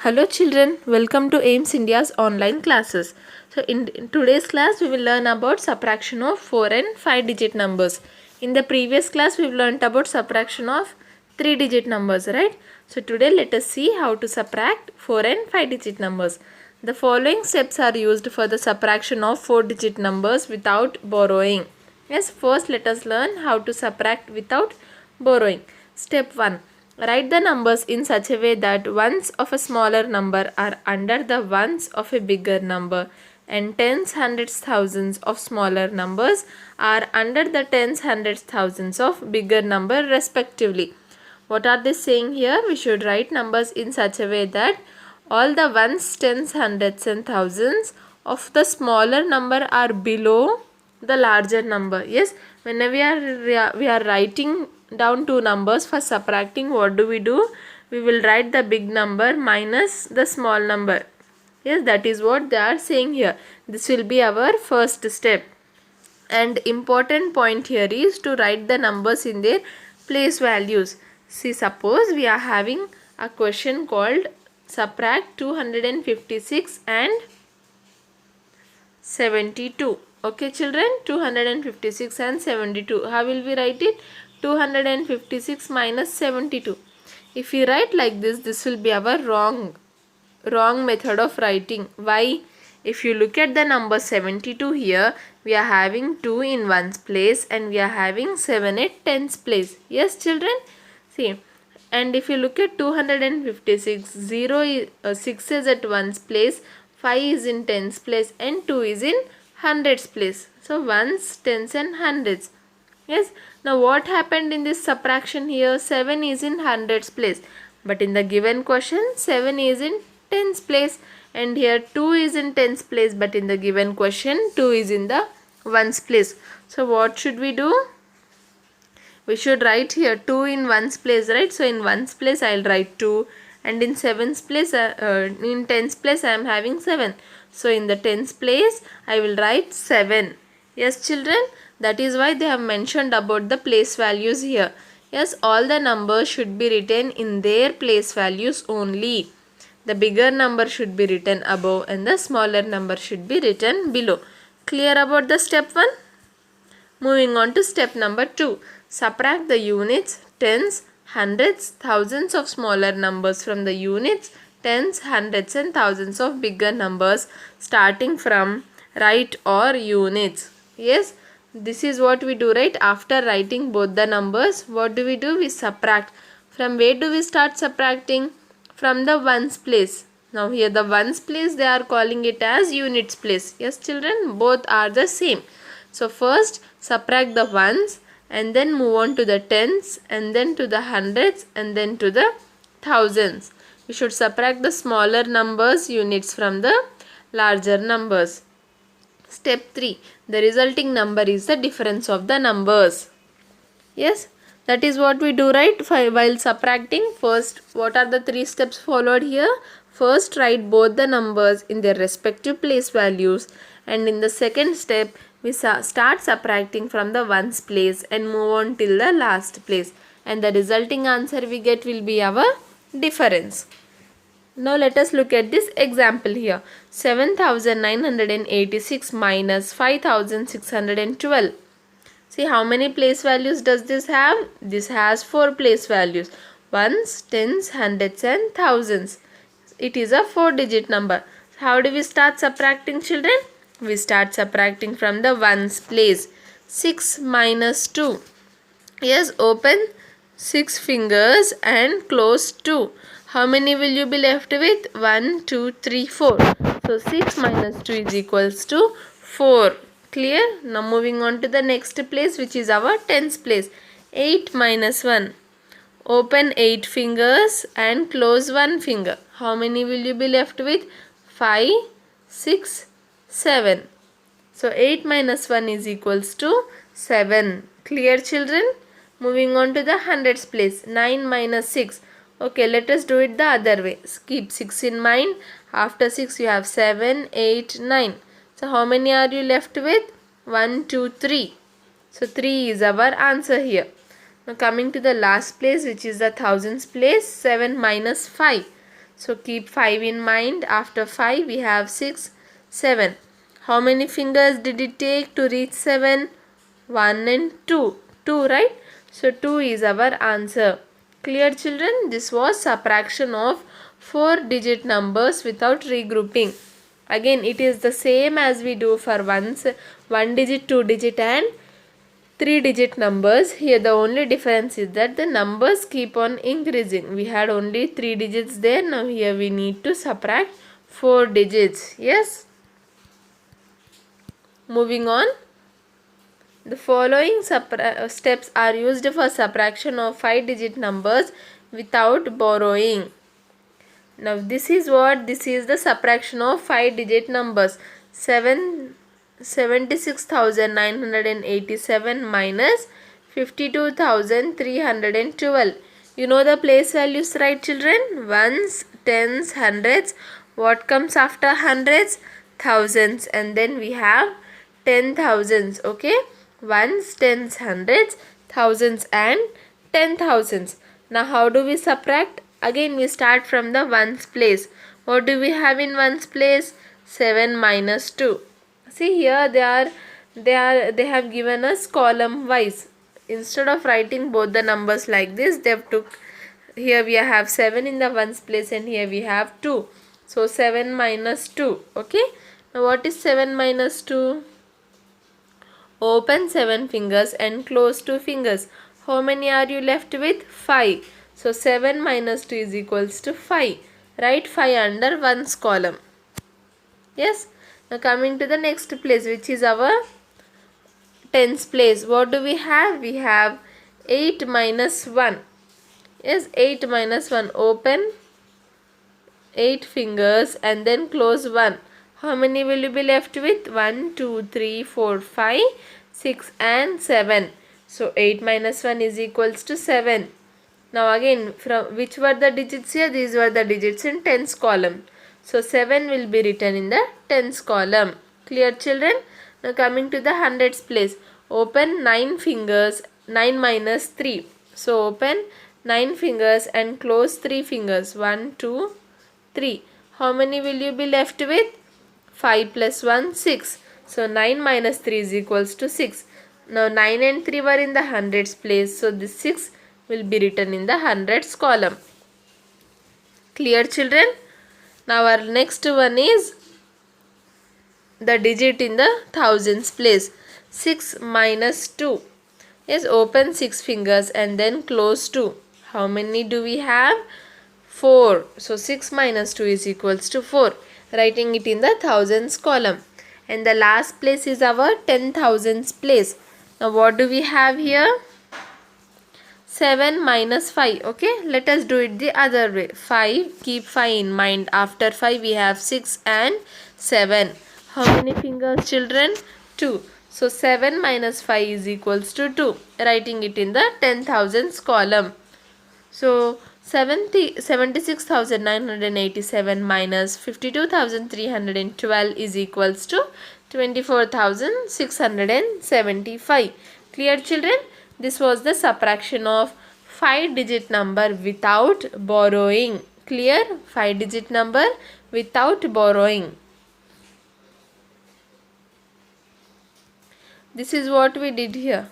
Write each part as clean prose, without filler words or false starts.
Hello children, welcome to AIMS India's online classes. So in today's class we will learn about subtraction of 4 and 5 digit numbers. In the previous class we learned about subtraction of 3 digit numbers, right? So today let us see how to subtract 4 and 5 digit numbers. The following steps are used for the subtraction of 4 digit numbers without borrowing. Yes, first let us learn how to subtract without borrowing. Step 1. Write the numbers in such a way that ones of a smaller number are under the ones of a bigger number and tens, hundreds, thousands of smaller numbers are under the tens, hundreds, thousands of bigger number respectively. What are they saying here? We should write numbers in such a way that all the ones, tens, hundreds and thousands of the smaller number are below the larger number. Yes, whenever we are writing down two numbers for subtracting, what do? We will write the big number minus the small number. Yes, that is what they are saying here. This will be our first step. And important point here is to write the numbers in their place values. See, suppose we are having a question called subtract 256 and 72. Okay children, 256 and 72. How will we write it? 256 minus 72. If we write like this will be our wrong method of writing. Why? If you look at the number 72 here, we are having 2 in ones place and we are having 7 at tens place. Yes children? See, and if you look at 256, 6 is at ones place, 5 is in tens place and 2 is in hundreds place. So ones, tens and hundreds. Yes. Now what happened in this subtraction here? 7 is in hundreds place. But in the given question, 7 is in tens place. And here 2 is in tens place. But in the given question, 2 is in the ones place. So what should we do? We should write here 2 in ones place, right? So in ones place I will write 2. And in sevens place, in tens place I am having 7. So in the tens place I will write 7. Yes children, that is why they have mentioned about the place values here. Yes, all the numbers should be written in their place values only. The bigger number should be written above and the smaller number should be written below. Clear about the step 1? Moving on to step number 2. Subtract the units, tens, hundreds, thousands of smaller numbers from the units, tens, hundreds and thousands of bigger numbers starting from right or units. Yes, this is what we do, right? After writing both the numbers, what do? We subtract. From where do we start subtracting? From the ones place. Now here the ones place they are calling it as units place. Yes children, both are the same. So first subtract the ones and then move on to the tens and then to the hundreds and then to the thousands. We should subtract the smaller numbers units from the larger numbers. Step 3. The resulting number is the difference of the numbers. Yes, that is what we do, right? While subtracting, first what are the 3 steps followed here? First write both the numbers in their respective place values, and in the second step we start subtracting from the ones place and move on till the last place, and the resulting answer we get will be our difference. Now let us look at this example here. 7986 minus 5612. See how many place values does this have? This has 4 place values. Ones, tens, hundreds and thousands. It is a 4 digit number. How do we start subtracting children? We start subtracting from the ones place. 6 minus 2. Yes, open 6 fingers and close 2. How many will you be left with? 1, 2, 3, 4. So 6 minus 2 is equals to 4. Clear? Now moving on to the next place, which is our tens place. 8 minus 1. Open 8 fingers and close 1 finger. How many will you be left with? 5, 6, 7. So 8 minus 1 is equals to 7. Clear children? Moving on to the hundreds place. 9 minus 6. Okay, let us do it the other way. Keep 6 in mind. After 6 you have 7, 8, 9. So how many are you left with? 1, 2, 3. So 3 is our answer here. Now coming to the last place, which is the thousands place. 7 minus 5. So keep 5 in mind. After 5 we have 6, 7. How many fingers did it take to reach 7? 1 and 2. 2, right? So 2 is our answer. Clear, children? This was subtraction of 4-digit numbers without regrouping. Again, it is the same as we do for 1 digit, 2 digit and 3-digit numbers. Here the only difference is that the numbers keep on increasing. We had only 3 digits there. Now here we need to subtract 4 digits. Yes. Moving on. The following steps are used for subtraction of 5-digit numbers without borrowing. Now this is the subtraction of 5-digit numbers. 76,987 minus 52,312. You know the place values, right, children? Ones, tens, hundreds. What comes after hundreds? Thousands. And then we have 10,000s. Okay. Ones, tens, hundreds, thousands and 10,000s. Now how do we subtract? Again we start from the ones place. What do we have in ones place? 7 minus 2. See here they have given us column wise. Instead of writing both the numbers like this, they have took, here we have 7 in the ones place and here we have 2. So 7 minus 2. Okay. Now what is 7 minus 2? Open 7 fingers and close 2 fingers. How many are you left with? 5. So 7 minus 2 is equals to 5. Write 5 under ones column. Yes. Now coming to the next place, which is our tens place. What do we have? We have 8 minus 1. Yes, 8 minus 1. Open 8 fingers and then close 1. How many will you be left with? 1, 2, 3, 4, 5, 6 and 7. So 8 minus 1 is equals to 7. Now again, from which were the digits here? These were the digits in tens column. So 7 will be written in the tens column. Clear, children? Now coming to the hundreds place. Open 9 fingers, 9 minus 3. So open 9 fingers and close 3 fingers. 1, 2, 3. How many will you be left with? 5 plus 1, 6. So 9 minus 3 is equals to 6. Now 9 and 3 were in the hundreds place. So this 6 will be written in the hundreds column. Clear, children? Now our next one is the digit in the thousands place. 6 minus 2. Yes, open 6 fingers and then close 2. How many do we have? 4. So 6 minus 2 is equals to 4. Writing it in the thousands column. And the last place is our 10,000s place. Now what do we have here? 7 minus 5. Okay, let us do it the other way. 5, keep 5 in mind. After 5 we have 6 and 7. How many fingers, children? 2. So 7 minus 5 is equals to 2. Writing it in the 10,000s column. So 76,987 minus 52,312 is equals to 24,675. Clear, children? This was the subtraction of 5-digit number without borrowing. Clear? 5-digit number without borrowing. This is what we did here.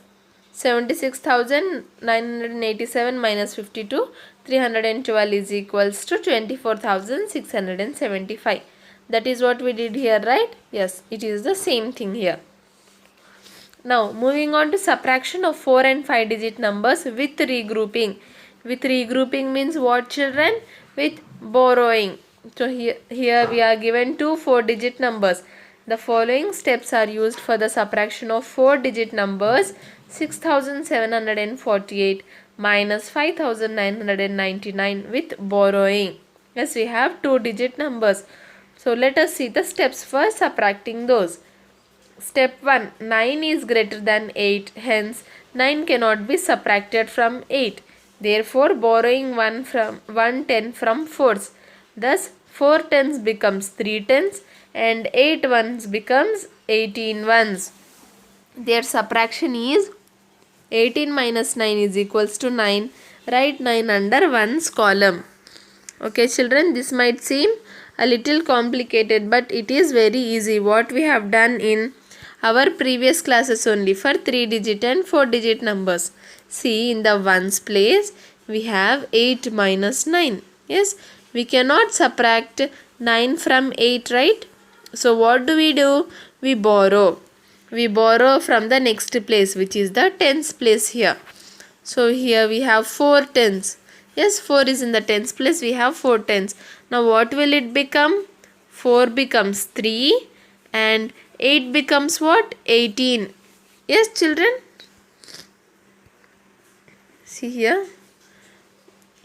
76,987 minus 52,312 is equals to 24,675. That is what we did here, right? Yes, it is the same thing here. Now, moving on to subtraction of 4 and 5-digit numbers with regrouping. With regrouping means what, children? With borrowing. So, here we are given two 4-digit numbers. The following steps are used for the subtraction of 4-digit numbers. 6,748 minus 5,999 with borrowing. Yes, we have 2-digit numbers. So, let us see the steps for subtracting those. Step 1. 9 is greater than 8. Hence, 9 cannot be subtracted from 8. Therefore, borrowing 1 10 from 4s. Thus, 4 tens becomes 3 tens and 8 ones becomes 18 ones. Their subtraction is 18 minus 9 is equals to 9. Write 9 under ones column. Okay children, this might seem a little complicated, but it is very easy. What we have done in our previous classes only for 3-digit and 4-digit numbers. See, in the ones place we have 8 minus 9. Yes, we cannot subtract 9 from 8, right? So what do? We borrow. We borrow from the next place, which is the tens place here. So here we have 4 tens. Yes, 4 is in the tens place. We have 4 tens. Now what will it become? 4 becomes 3 and 8 becomes what? 18. Yes children. See here.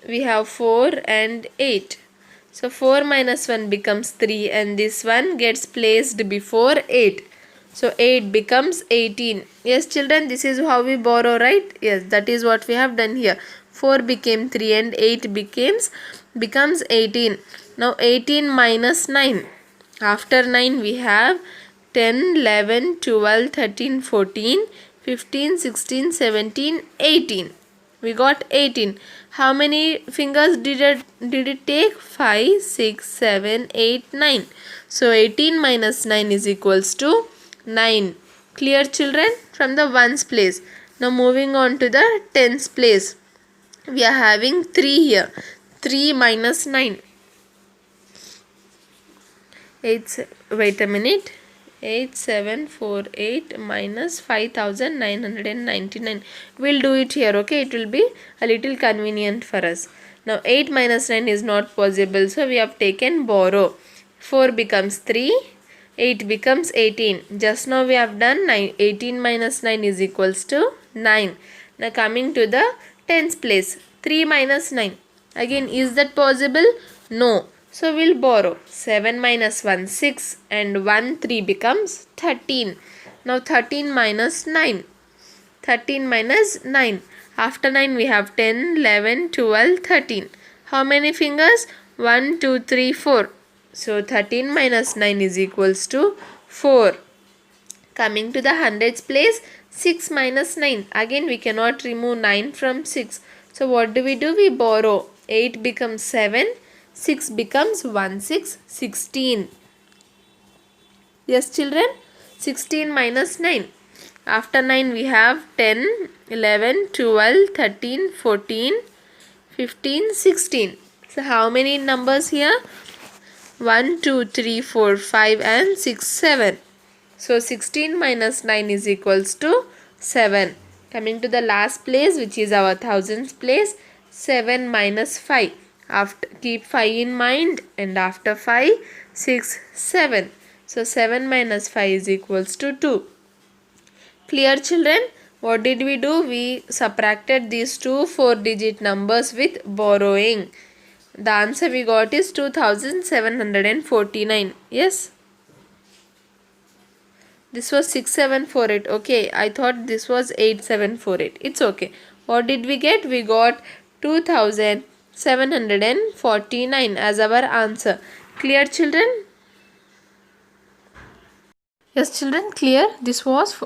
We have 4 and 8. So 4 minus 1 becomes 3 and this one gets placed before 8. So 8 becomes 18. Yes children, this is how we borrow, right? Yes, that is what we have done here. 4 became 3 and 8 becomes 18. Now 18 minus 9. After 9 we have 10, 11, 12, 13, 14, 15, 16, 17, 18. We got 18. How many fingers did it take? 5, 6, 7, 8, 9. So 18 minus 9 is equals to 9. Clear children? From the ones place. Now moving on to the tens place. We are having 3 here. 3 minus 9. Wait a minute. 8748 minus 5999. We'll do it here, okay? It will be a little convenient for us. Now 8 minus 9 is not possible, so we have taken borrow. 4 becomes 3, 8 becomes 18. Just now we have done 18 minus 9 is equals to 9. Now coming to the tens place. 3 minus 9. Again, is that possible? No. So we'll borrow. 7 minus 1, 6 and 1, 3 becomes 13. Now 13 minus 9. 13 minus 9. After 9 we have 10, 11, 12, 13. How many fingers? 1, 2, 3, 4. So 13 minus 9 is equals to 4. Coming to the hundreds place, 6 minus 9. Again we cannot remove 9 from 6. So what do? We borrow. 8 becomes 7. 6 becomes 1, 6, 16. Yes children, 16 minus 9. After 9 we have 10, 11, 12, 13, 14, 15, 16. So how many numbers here? 1, 2, 3, 4, 5 and 6, 7. So 16 minus 9 is equals to 7. Coming to the last place, which is our thousands place, 7 minus 5. After keep 5 in mind and after 5, 6, 7. So 7 minus 5 is equals to 2. Clear children? What did we do? We subtracted these two 4-digit numbers with borrowing. The answer we got is 2749. Yes? This was 6748. Okay, I thought this was 8748. It's okay. What did we get? We got 2749 as our answer. Clear children? Yes children, clear. This was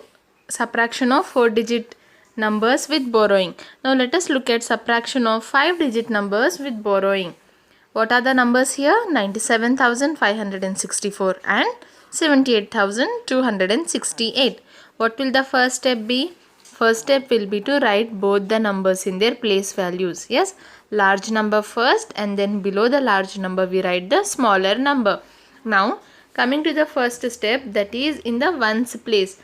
subtraction of 4-digit numbers with borrowing. Now let us look at subtraction of 5-digit numbers with borrowing. What are the numbers here? 97,564 and 78,268. What will the first step be? First step will be to write both the numbers in their place values. Yes, large number first and then below the large number we write the smaller number. Now coming to the first step, that is in the ones place.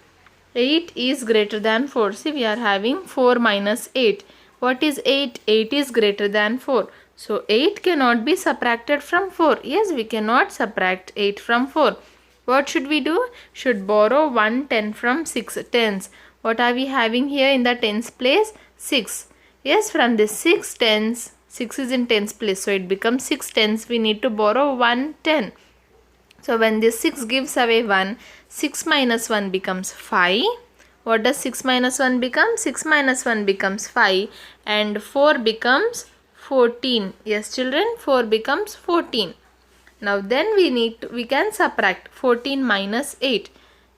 8 is greater than 4. See, we are having 4 minus 8. What is 8? 8 is greater than 4. So 8 cannot be subtracted from 4. Yes, we cannot subtract 8 from 4. What should we do? Should borrow 1 10 from 6 tens. What are we having here in the tens place? 6. Yes, from this 6 tens, 6 is in tens place. So it becomes 6 tens. We need to borrow 1 10. So when this 6 gives away 1, 6 minus 1 becomes 5. What does 6 minus 1 become? 6 minus 1 becomes 5 and 4 becomes 14. Yes children, 4 becomes 14. Now then we can subtract 14 minus 8.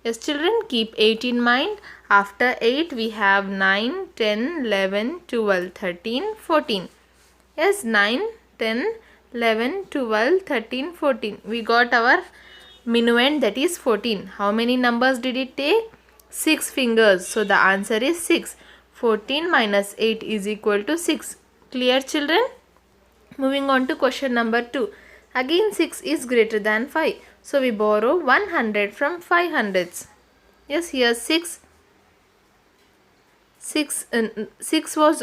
Yes children, keep 8 in mind. After 8 we have 9, 10, 11, 12, 13, 14. Yes, 9, 10, 11, 12, 13, 14. We got our minuend, that is 14. How many numbers did it take? 6 fingers. So the answer is 6. 14 minus 8 is equal to 6. Clear, children? Moving on to question number 2. Again 6 is greater than 5. So we borrow 100 from 500s. Yes, here 6 was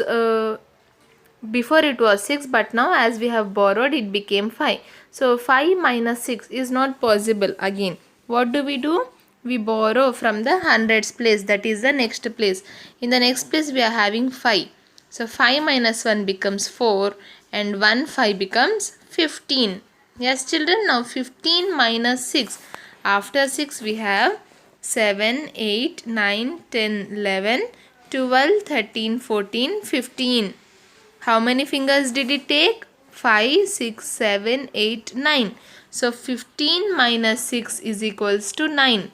before it was 6, but now as we have borrowed it became 5. So 5 minus 6 is not possible again. What do? We borrow from the hundreds place, that is the next place. In the next place we are having 5. So 5 minus 1 becomes 4 and 1 5 becomes 15. Yes, children, now 15 minus 6. After 6 we have 7, 8, 9, 10, 11, 12, 13, 14, 15. How many fingers did it take? 5, 6, 7, 8, 9. So 15 minus 6 is equals to 9.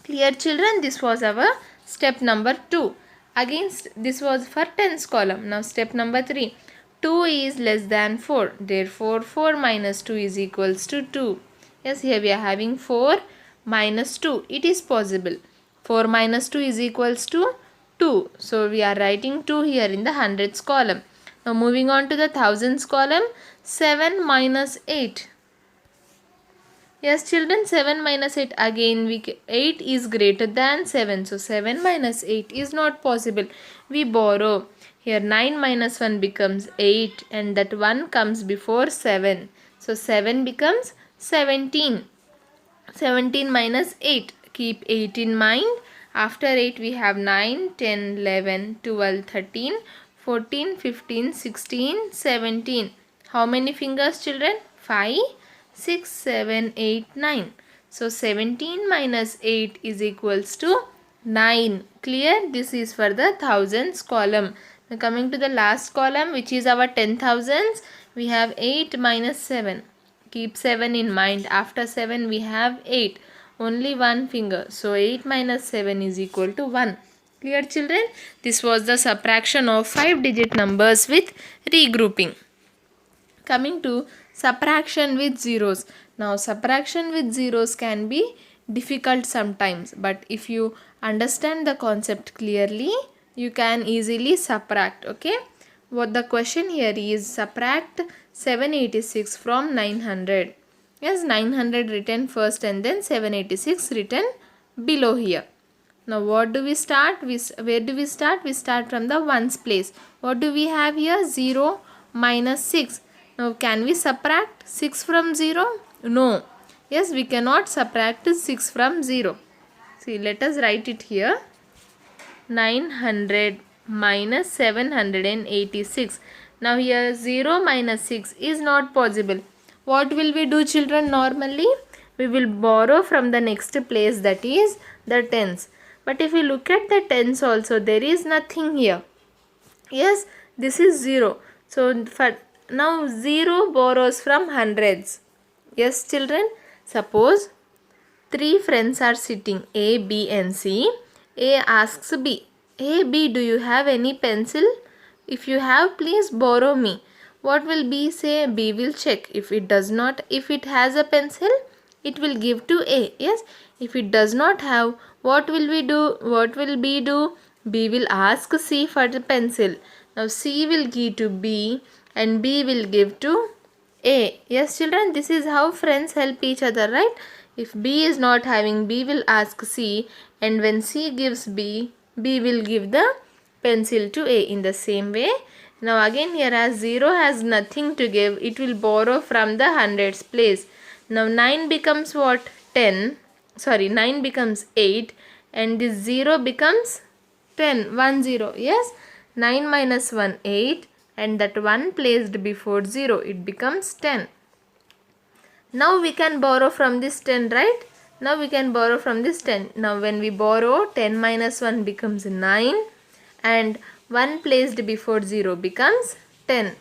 Clear, children? This was our step number 2. Again, this was for tens column. Now step number 3. 2 is less than 4. Therefore 4 minus 2 is equals to 2. Yes, here we are having 4 minus 2. It is possible. 4 minus 2 is equals to 2. So we are writing 2 here in the hundreds column. Now moving on to the thousands column. 7 minus 8. Yes, children, 7 minus 8 again 8 is greater than 7. So 7 minus 8 is not possible. We borrow. Here 9 minus 1 becomes 8 and that 1 comes before 7. So 7 becomes 17. 17 minus 8. Keep 8 in mind. After 8 we have 9, 10, 11, 12, 13, 14, 15, 16, 17. How many fingers, children? 5, 6, 7, 8, 9. So 17 minus 8 is equals to 9. Clear? This is for the thousands column. Now coming to the last column, which is our 10,000s, we have 8 minus 7. Keep 7 in mind. After 7 we have 8. Only one finger. So 8 minus 7 is equal to 1. Clear, children? This was the subtraction of 5-digit numbers with regrouping. Coming to subtraction with zeros. Now subtraction with zeros can be difficult sometimes, but if you understand the concept clearly, you can easily subtract. Okay, what the question here is, subtract 786 from 900. Yes, 900 written first and then 786 written below here. Now what do we start? Where do we start? We start from the ones place. What do we have here? 0 minus 6. Now can we subtract 6 from 0? No. Yes, we cannot subtract 6 from 0. See, let us write it here. 900 minus 786. Now here 0 minus 6 is not possible. What will we do, children? Normally we will borrow from the next place, that is the tens. But if we look at the tens also, there is nothing here. Yes, this is 0. So for now 0 borrows from hundreds. Yes, children. Suppose 3 friends are sitting, A, B and C. A asks B, "Hey B, do you have any pencil? If you have, please borrow me." What will B say? B will check. If it does not, if it has a pencil, it will give to A. Yes. If it does not have, what will we do? What will B do? B will ask C for the pencil. Now C will give to B and B will give to A. Yes, children, this is how friends help each other, right? If B is not having, B will ask C, and when C gives B, B will give the pencil to A. In the same way, now again here as 0 has nothing to give, it will borrow from the hundreds place. Now 9 becomes what? 10. Sorry, 9 becomes 8 and this 0 becomes 10. 1 0. Yes, 9 minus 1, 8, and that 1 placed before 0, it becomes 10. Now we can borrow from this 10, right? Now we can borrow from this 10. Now when we borrow, 10 minus 1 becomes 9 and 1 placed before 0 becomes 10.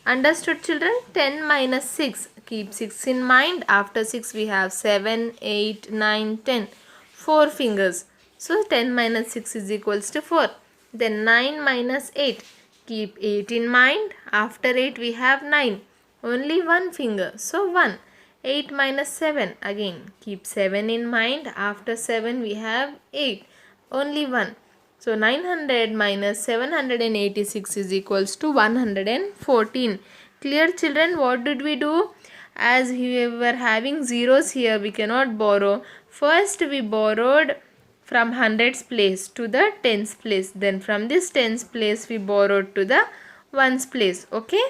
Understood, children? 10 minus 6. Keep 6 in mind. After 6 we have 7, 8, 9, 10. 4 fingers. So 10 minus 6 is equals to 4. Then 9 minus 8. Keep 8 in mind. After 8 we have 9. Only one finger. So 1. 8 minus 7. Again keep 7 in mind. After 7 we have 8. Only 1. So 900 minus 786 is equals to 114. Clear children? What did we do? As we were having zeros here, we cannot borrow. First we borrowed from hundreds place to the tens place. Then from this tens place we borrowed to the ones place. Okay?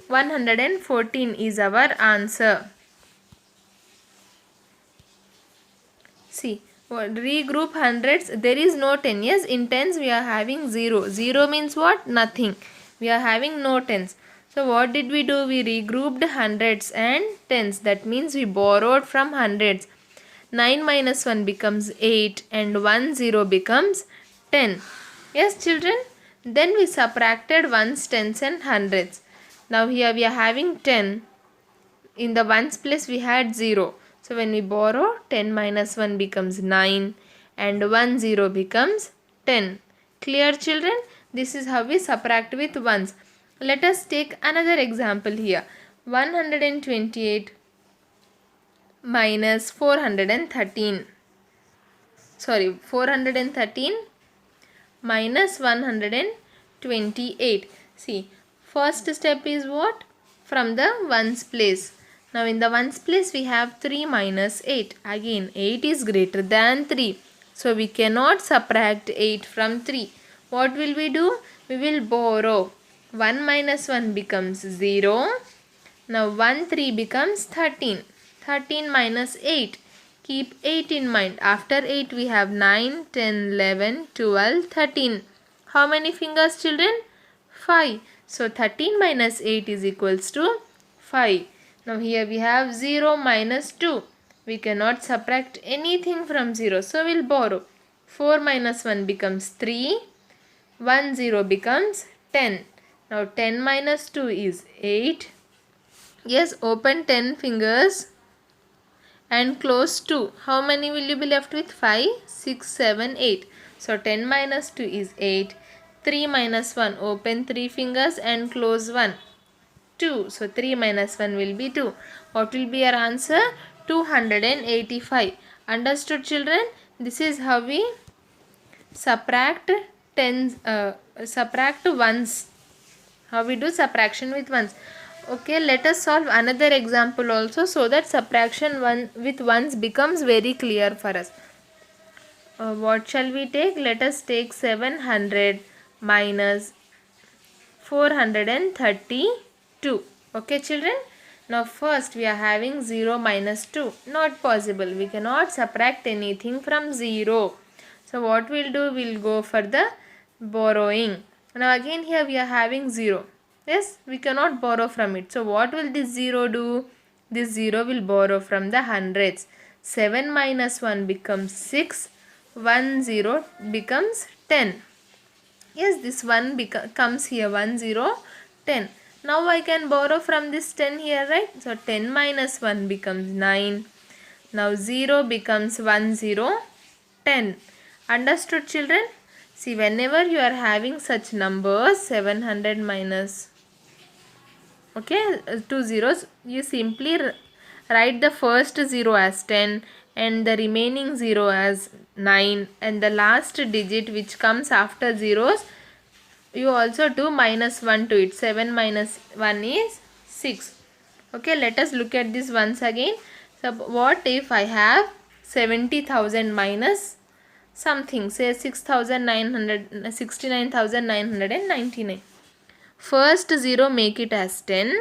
114 is our answer. See, regroup hundreds. There is no 10. Yes, in tens we are having 0. 0 means what? Nothing. We are having no tens. So what did we do? We regrouped hundreds and tens. That means we borrowed from hundreds. 9 minus 1 becomes 8 and 1 0 becomes 10. Yes children? Then we subtracted ones, tens and hundreds. Now here we are having 10. In the ones place we had 0. So when we borrow, 10 minus 1 becomes 9 and 1 0 becomes 10. Clear children? This is how we subtract with ones. Let us take another example here. 128 minus 413. Sorry, 413 minus 128. See, first step is what? From the ones place. Now in the ones place we have 3 minus 8. Again 8 is greater than 3. So we cannot subtract 8 from 3. What will we do? We will borrow. 1 minus 1 becomes 0. Now 1 3 becomes 13. 13 minus 8. Keep 8 in mind. After 8 we have 9, 10, 11, 12, 13. How many fingers children? 5. So 13 minus 8 is equals to 5. Now here we have 0 minus 2. We cannot subtract anything from 0. So we'll borrow. 4 minus 1 becomes 3. 1 0 becomes 10. Now 10 minus 2 is 8. Yes, open 10 fingers and close 2. How many will you be left with? 5, 6, 7, 8. So 10 minus 2 is 8. 3 minus 1. Open 3 fingers and close 1. 2. So 3 minus 1 will be 2. What will be our answer? 285. Understood children? This is how we subtract subtract ones. How we do subtraction with ones. Okay, let us solve another example also so that subtraction with ones becomes very clear for us. What shall we take? Let us take 700 minus 432. Okay children? Now first we are having 0 minus 2. Not possible. We cannot subtract anything from 0. So what we'll do? We'll go for the borrowing. Now again here we are having 0. Yes, we cannot borrow from it. So what will this 0 do? This 0 will borrow from the hundreds. 7 minus 1 becomes 6. 1 0 becomes 10. Yes, this 1 comes here. 1 0 10. Now I can borrow from this 10 here, right? So 10 minus 1 becomes 9. Now 0 becomes 1 0 10. Understood children? See, whenever you are having such numbers, 700 minus 2 zeros, you simply write the first 0 as 10 and the remaining 0 as 9, and the last digit which comes after zeros you also do minus 1 to it. 7 minus 1 is 6. Okay, let us look at this once again. So what if I have 70,000 minus something, say 69,999. First 0 make it as 10,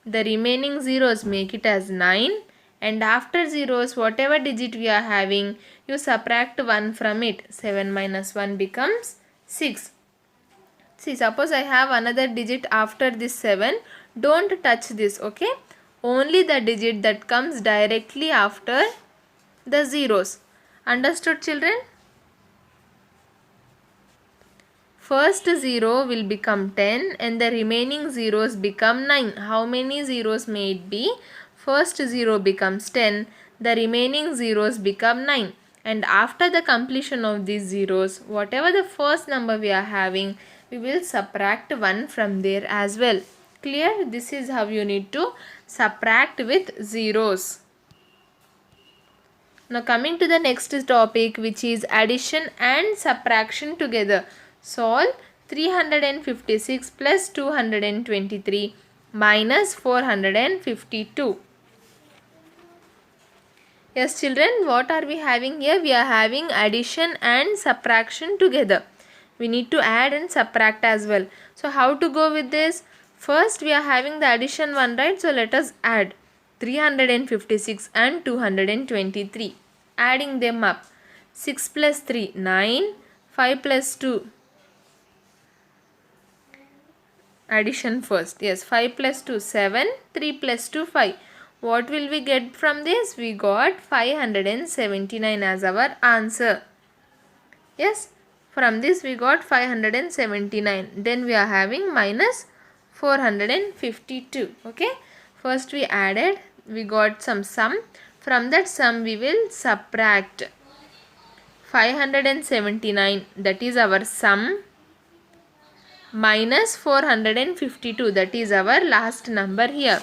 the remaining zeros make it as 9, and after zeros whatever digit we are having you subtract 1 from it. 7 minus 1 becomes 6. See, suppose I have another digit after this 7, don't touch this, okay? Only the digit that comes directly after the zeros. Understood children? First 0 will become 10 and the remaining zeros become 9. How many zeros may it be? First 0 becomes 10, the remaining zeros become 9. And after the completion of these zeros, whatever the first number we are having, we will subtract 1 from there as well. Clear? This is how you need to subtract with zeros. Now coming to the next topic, which is addition and subtraction together. Solve 356 plus 223 minus 452. Yes children, what are we having here? We are having addition and subtraction together. We need to add and subtract as well. So how to go with this? First we are having the addition one, right? So let us add 356 and 223. Adding them up. 6 plus 3, 9. 5 plus 2. Addition first. Yes, 5 plus 2, 7. 3 plus 2, 5. What will we get from this? We got 579 as our answer. Yes, from this we got 579. Then we are having minus 452. Okay, first we added, we got some sum. From that sum we will subtract 579, that is our sum, minus 452, that is our last number here.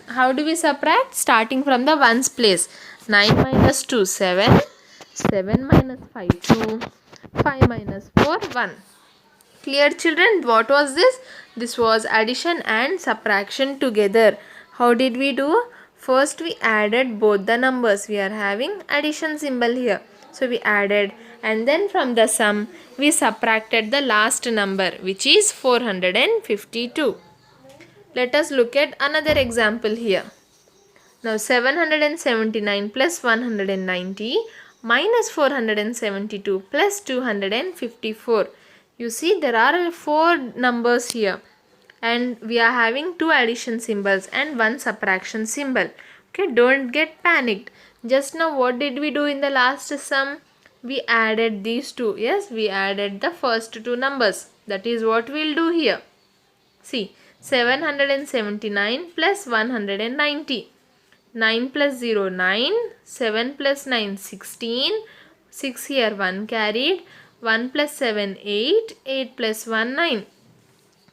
How do we subtract? Starting from the ones place. 9 minus 2, 7. 7 minus 5, 2. 5 minus 4, 1. Clear children? What was this? This was addition and subtraction together. How did we do? First we added both the numbers. We are having addition symbol here. So we added, and then from the sum we subtracted the last number, which is 452. Let us look at another example here. Now 779 plus 190 minus 472 plus 254. You see there are 4 numbers here, and we are having 2 addition symbols and 1 subtraction symbol. Okay, don't get panicked. Just now what did we do in the last sum? We added these two. Yes, we added the first 2 numbers. That is what we will do here. See, 779 plus 190. 9 plus 0, 9. 7 plus 9, 16. 6 here, 1 carried. 1 plus 7, 8. 8 plus 1, 9.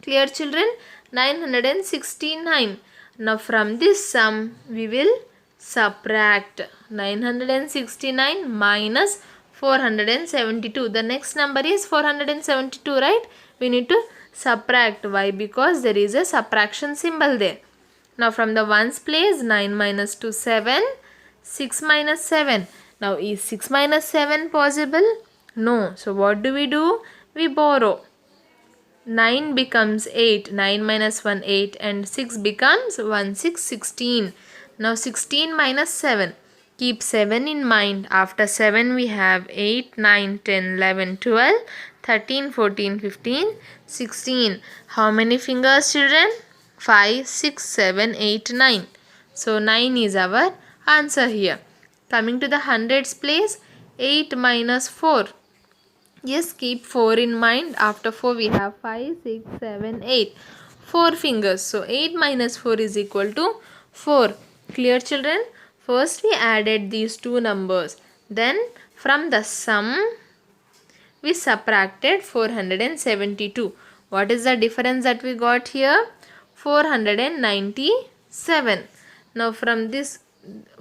Clear children? 969. Now from this sum we will subtract 969 minus 472. The next number is 472, right? We need to subtract. Why? Because there is a subtraction symbol there. Now from the ones place, 9 minus 2, 7. 6 minus 7. Now is 6 minus 7 possible? No. So what do? We borrow. 9 becomes 8. 9 minus 1, 8. And 6 becomes 1, 6, 16. Now 16 minus 7. Keep 7 in mind. After 7 we have 8, 9, 10, 11, 12, 13, 14, 15, 16. How many fingers children? 5, 6, 7, 8, 9. So 9 is our answer here. Coming to the hundreds place, 8 minus 4. Yes, keep 4 in mind. After 4 we have 5, 6, 7, 8. 4 fingers. So 8 minus 4 is equal to 4. Clear children? First we added these 2 numbers. Then from the sum we subtracted 472. What is the difference that we got here? 497. Now from this,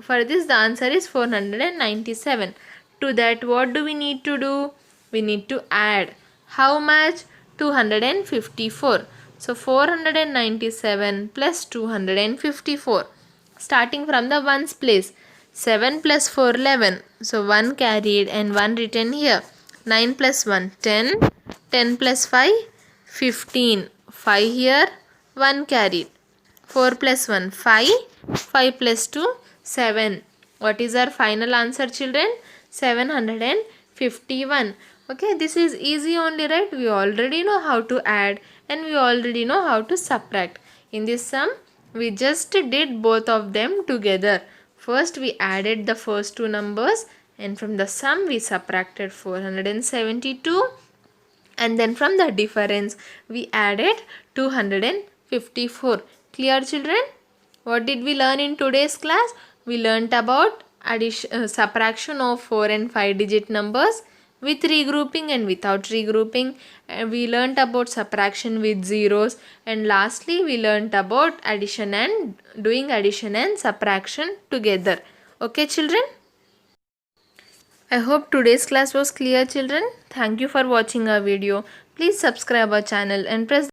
for this the answer is 497. To that what do we need to do? We need to add. How much? 254. So 497 plus 254. Starting from the ones place. 7 plus 4, 11. So 1 carried and 1 written here. 9 plus 1, 10. 10 plus 5, 15. 5 here, 1 carried. 4 plus 1, 5. 5 plus 2, 7. What is our final answer children? 751. Okay, this is easy only, right? We already know how to add and we already know how to subtract. In this sum, we just did both of them together. First we added the first 2 numbers, and from the sum we subtracted 472, and then from the difference we added 254. Clear children? What did we learn in today's class? We learnt about addition, subtraction of 4 and 5 digit numbers. with regrouping and without regrouping. We learnt about subtraction with zeros, and lastly we learnt about addition and doing addition and subtraction together. Okay children? I hope today's class was clear children. Thank you for watching our video. Please subscribe our channel and press